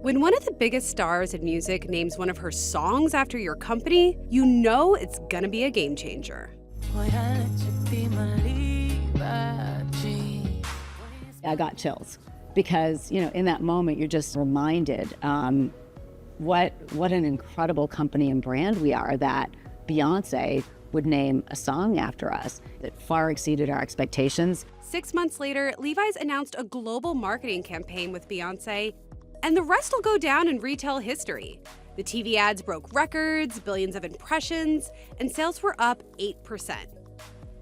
When one of the biggest stars in music names one of her songs after your company, you know it's gonna be a game changer. I got chills because, in that moment, you're just reminded what an incredible company and brand we are that Beyonce would name a song after us that far exceeded our expectations. 6 months later, Levi's announced a global marketing campaign with Beyonce, and the rest will go down in retail history. The TV ads broke records, billions of impressions, and sales were up 8%.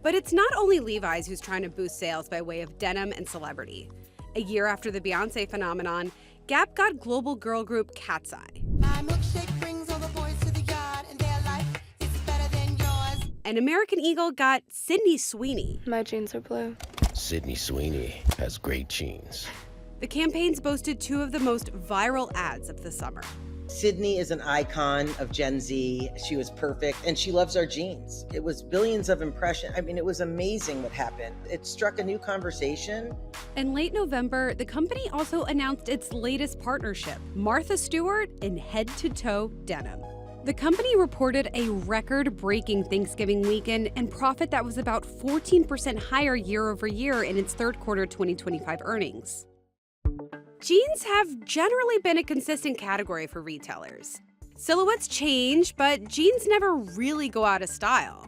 But it's not only Levi's who's trying to boost sales by way of denim and celebrity. A year after the Beyonce phenomenon, Gap got global girl group Cat's Eye. My milkshake brings all the boys to the yard, and their life is better than yours. And American Eagle got Sydney Sweeney. My jeans are blue. Sydney Sweeney has great jeans. The campaigns boasted two of the most viral ads of the summer. Sydney is an icon of Gen Z. She was perfect, and she loves our jeans. It was billions of impressions. It was amazing what happened. It struck a new conversation. In late November, the company also announced its latest partnership, Martha Stewart in head-to-toe denim. The company reported a record-breaking Thanksgiving weekend and profit that was about 14% higher year over year in its third quarter 2025 earnings. Jeans have generally been a consistent category for retailers. Silhouettes change, but jeans never really go out of style.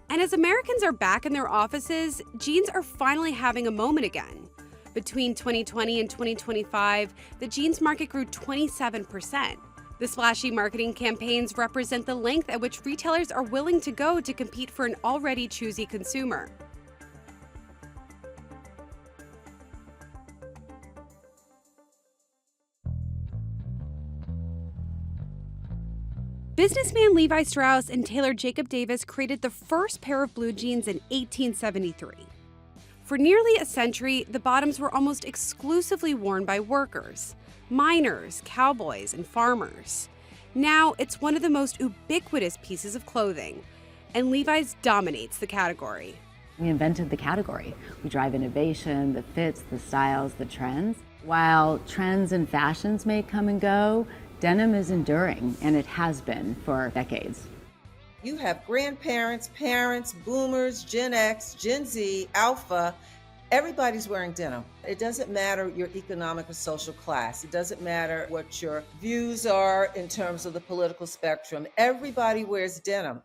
And as Americans are back in their offices, jeans are finally having a moment again. Between 2020 and 2025, the jeans market grew 27%. The splashy marketing campaigns represent the length at which retailers are willing to go to compete for an already choosy consumer. Businessman Levi Strauss and tailor Jacob Davis created the first pair of blue jeans in 1873. For nearly a century, the bottoms were almost exclusively worn by workers, miners, cowboys, and farmers. Now, it's one of the most ubiquitous pieces of clothing, and Levi's dominates the category. We invented the category. We drive innovation, the fits, the styles, the trends. While trends and fashions may come and go, denim is enduring, and it has been for decades. You have grandparents, parents, boomers, Gen X, Gen Z, Alpha. Everybody's wearing denim. It doesn't matter your economic or social class. It doesn't matter what your views are in terms of the political spectrum. Everybody wears denim.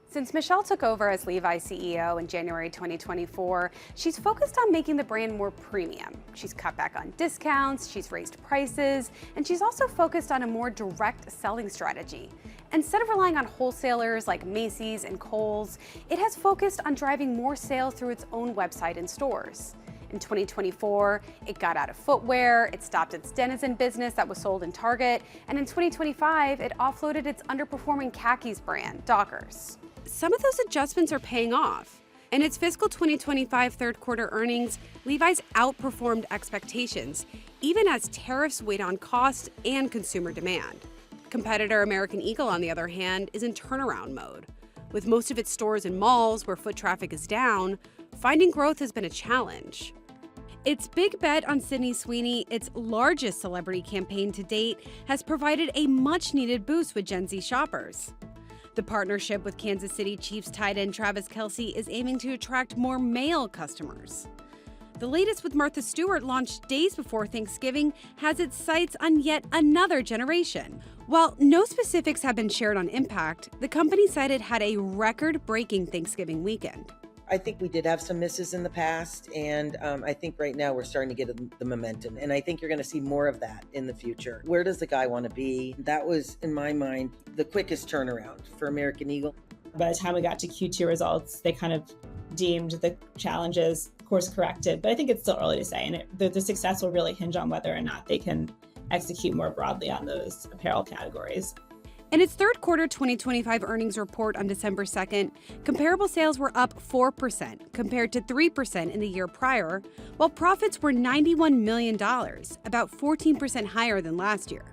Since Michelle took over as Levi's CEO in January 2024, she's focused on making the brand more premium. She's cut back on discounts, she's raised prices, and she's also focused on a more direct selling strategy. Instead of relying on wholesalers like Macy's and Kohl's, it has focused on driving more sales through its own website and stores. In 2024, it got out of footwear, it stopped its Denizen business that was sold in Target, and in 2025, it offloaded its underperforming khakis brand, Dockers. Some of those adjustments are paying off. In its fiscal 2025 third quarter earnings, Levi's outperformed expectations, even as tariffs weighed on cost and consumer demand. Competitor American Eagle, on the other hand, is in turnaround mode. With most of its stores in malls where foot traffic is down, finding growth has been a challenge. Its big bet on Sydney Sweeney, its largest celebrity campaign to date, has provided a much-needed boost with Gen Z shoppers. The partnership with Kansas City Chiefs tight end Travis Kelce is aiming to attract more male customers. The latest with Martha Stewart, launched days before Thanksgiving, has its sights on yet another generation. While no specifics have been shared on impact, the company said it had a record-breaking Thanksgiving weekend. I think we did have some misses in the past, and I think right now we're starting to get the momentum, and I think you're going to see more of that in the future. Where does the guy want to be? That was, in my mind, the quickest turnaround for American Eagle. By the time we got to Q2 results, they kind of deemed the challenges course corrected, but I think it's still early to say, and the success will really hinge on whether or not they can execute more broadly on those apparel categories. In its third quarter 2025 earnings report on December 2nd, comparable sales were up 4% compared to 3% in the year prior, while profits were $91 million, about 14% higher than last year.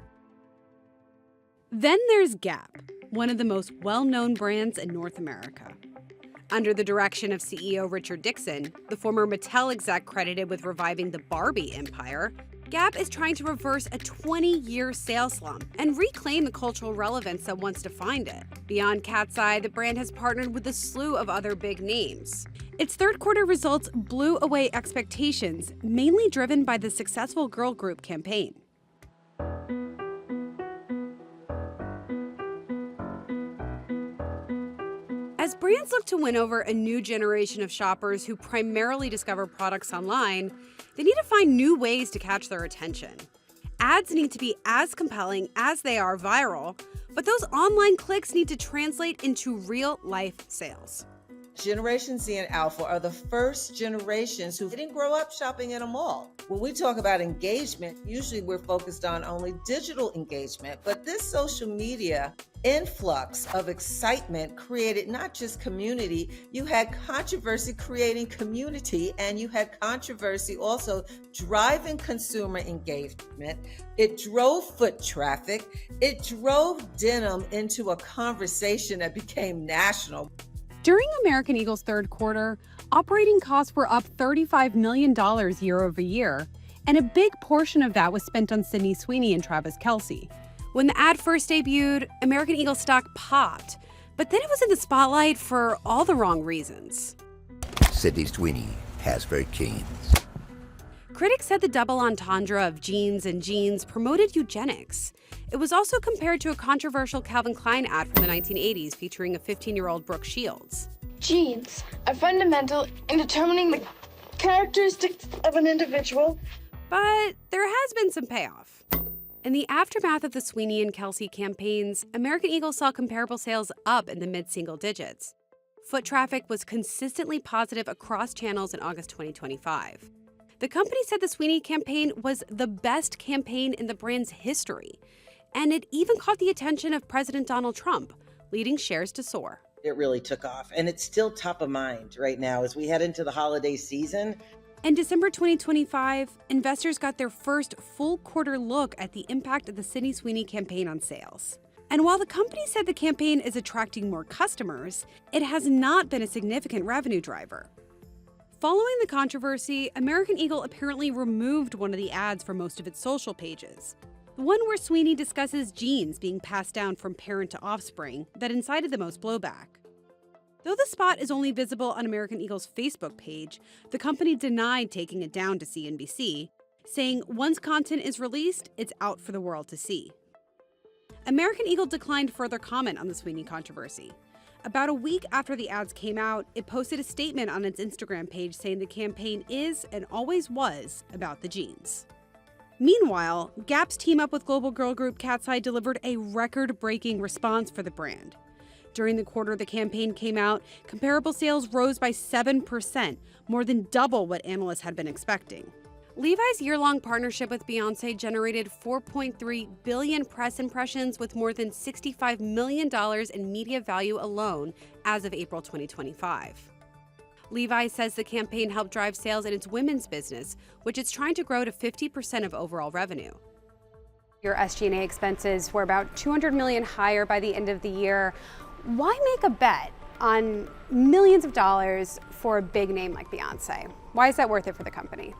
Then there's Gap, one of the most well-known brands in North America. Under the direction of CEO Richard Dixon, the former Mattel exec credited with reviving the Barbie empire, Gap is trying to reverse a 20-year sales slump and reclaim the cultural relevance that once defined it. Beyond Cat's Eye, the brand has partnered with a slew of other big names. Its third quarter results blew away expectations, mainly driven by the successful girl group campaign. As brands look to win over a new generation of shoppers who primarily discover products online, they need to find new ways to catch their attention. Ads need to be as compelling as they are viral, but those online clicks need to translate into real-life sales. Generation Z and Alpha are the first generations who didn't grow up shopping in a mall. When we talk about engagement, usually we're focused on only digital engagement, but this social media influx of excitement created not just community, you had controversy creating community, and you had controversy also driving consumer engagement. It drove foot traffic. It drove denim into a conversation that became national. During American Eagle's third quarter, operating costs were up $35 million year over year, and a big portion of that was spent on Sydney Sweeney and Travis Kelce. When the ad first debuted, American Eagle stock popped, but then it was in the spotlight for all the wrong reasons. Sydney Sweeney has very jeans. Critics said the double entendre of jeans and jeans promoted eugenics. It was also compared to a controversial Calvin Klein ad from the 1980s featuring a 15-year-old Brooke Shields. Genes are fundamental in determining the characteristics of an individual. But there has been some payoff. In the aftermath of the Sweeney and Kelce campaigns, American Eagle saw comparable sales up in the mid-single digits. Foot traffic was consistently positive across channels in August 2025. The company said the Sweeney campaign was the best campaign in the brand's history, and it even caught the attention of President Donald Trump, leading shares to soar. It really took off, and it's still top of mind right now as we head into the holiday season. In December 2025, investors got their first full quarter look at the impact of the Sydney Sweeney campaign on sales. And while the company said the campaign is attracting more customers, it has not been a significant revenue driver. Following the controversy, American Eagle apparently removed one of the ads from most of its social pages. The one where Sweeney discusses genes being passed down from parent to offspring that incited the most blowback. Though the spot is only visible on American Eagle's Facebook page, the company denied taking it down to CNBC, saying once content is released, it's out for the world to see. American Eagle declined further comment on the Sweeney controversy. About a week after the ads came out, it posted a statement on its Instagram page saying the campaign is and always was about the jeans. Meanwhile, Gap's team up with global girl group Cat's Eye delivered a record-breaking response for the brand. During the quarter the campaign came out, comparable sales rose by 7%, more than double what analysts had been expecting. Levi's year-long partnership with Beyoncé generated 4.3 billion press impressions with more than $65 million in media value alone as of April 2025. Levi says the campaign helped drive sales in its women's business, which it's trying to grow to 50% of overall revenue. Your SG&A expenses were about $200 million higher by the end of the year. Why make a bet on millions of dollars for a big name like Beyoncé? Why is that worth it for the company?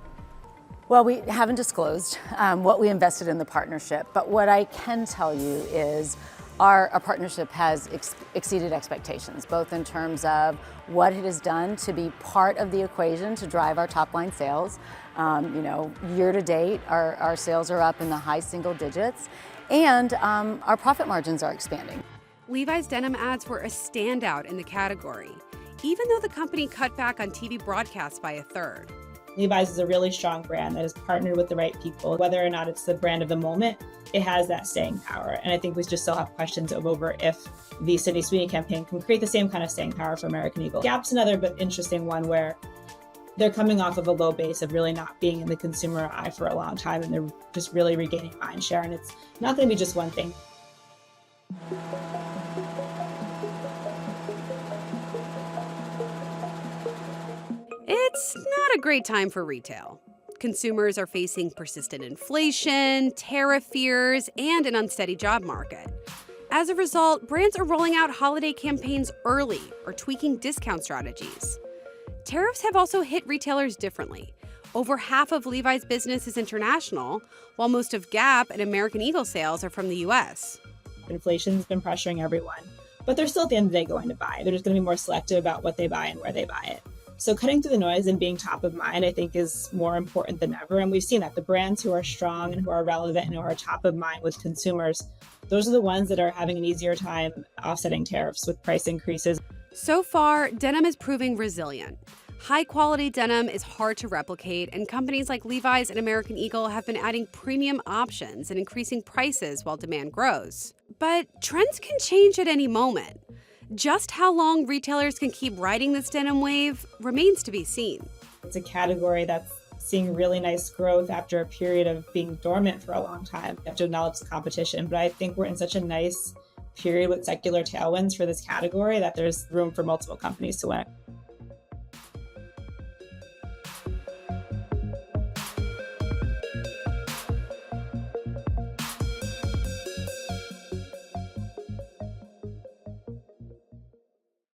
Well, we haven't disclosed what we invested in the partnership, but what I can tell you is our partnership has exceeded expectations, both in terms of what it has done to be part of the equation to drive our top line sales. Year to date, our sales are up in the high single digits, and our profit margins are expanding. Levi's denim ads were a standout in the category, even though the company cut back on TV broadcasts by a third. Levi's is a really strong brand that has partnered with the right people. Whether or not it's the brand of the moment, it has that staying power. And I think we just still have questions over if the Sydney Sweeney campaign can create the same kind of staying power for American Eagle. Gap's another but interesting one where they're coming off of a low base of really not being in the consumer eye for a long time, and they're just really regaining mind share. And it's not going to be just one thing. It's not a great time for retail. Consumers are facing persistent inflation, tariff fears, and an unsteady job market. As a result, brands are rolling out holiday campaigns early or tweaking discount strategies. Tariffs have also hit retailers differently. Over half of Levi's business is international, while most of Gap and American Eagle sales are from the US. Inflation's been pressuring everyone, but they're still at the end of the day going to buy. They're just going to be more selective about what they buy and where they buy it. So cutting through the noise and being top of mind, I think, is more important than ever. And we've seen that the brands who are strong and who are relevant and who are top of mind with consumers, those are the ones that are having an easier time offsetting tariffs with price increases. So far, denim is proving resilient. High-quality denim is hard to replicate, and companies like Levi's and American Eagle have been adding premium options and increasing prices while demand grows. But trends can change at any moment. Just how long retailers can keep riding this denim wave remains to be seen. It's a category that's seeing really nice growth after a period of being dormant for a long time. You have to acknowledge the competition, but I think we're in such a nice period with secular tailwinds for this category that there's room for multiple companies to win.